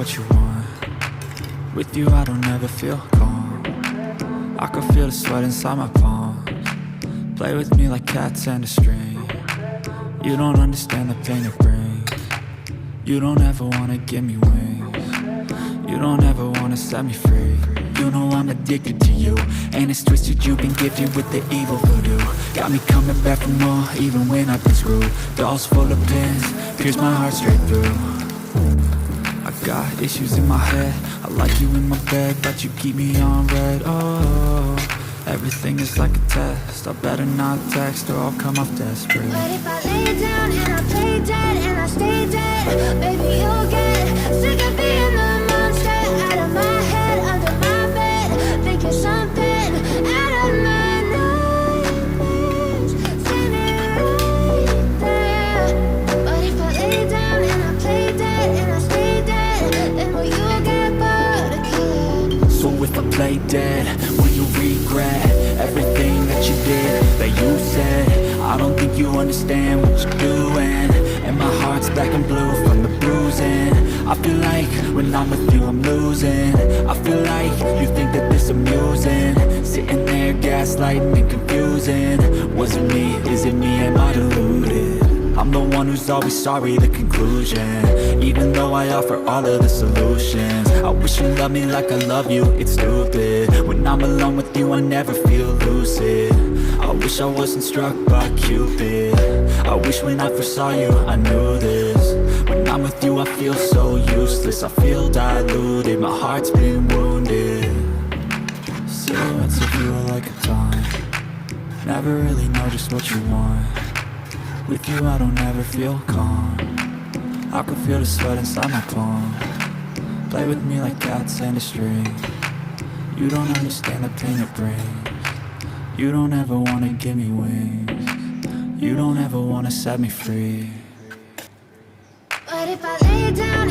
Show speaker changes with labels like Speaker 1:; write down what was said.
Speaker 1: what you want. With you I don't ever feel calm. I can feel the sweat inside my palms. Play with me like cats and a string. You don't understand the pain it brings. You don't ever wanna give me wings. You don't ever wanna set me free. You know I'm addicted to you, and it's twisted, you've been gifted with the evil voodoo. Got me coming back for more, even when I've been screwed. Dolls full of pins, pierce my heart straight through. I got issues in my head, I like you in my bed, but you keep me on red. Oh, everything is like a test, I better not text or I'll come off desperate.
Speaker 2: But if I lay down and I play dead and I stay dead, baby you'll get sick of being the monster out of my head, under my bed, thinking something out of my nightmares, seen it right there. But if I lay down and I play dead and I stay dead, then will you get bored again?
Speaker 1: So if I play dead, will you regret everything that you did, that you said? I don't think you understand what you're doing, and my heart's black and blue from the bruising. I feel like when I'm with you I'm losing. I feel like you think that this amusing, sitting there gaslighting and confusing. Was it me? Is it me? Am I deluded? I'm the one who's always sorry, the conclusion. Even though I offer all of the solutions, I wish you loved me like I love you, it's stupid. When I'm alone with you I never feel lucid. I wish I wasn't struck by Cupid. I wish when I first saw you I knew this. When I'm with you I feel so useless, I feel diluted, my heart's been wounded. Silhouettes of you are like a taunt, never really know just what you want. With you I don't ever feel calm, I can feel the sweat inside my palm. Play with me like cats and a string. You don't understand the pain it brings. You don't ever wanna give me wings. You don't ever wanna set me free.
Speaker 2: But if I lay down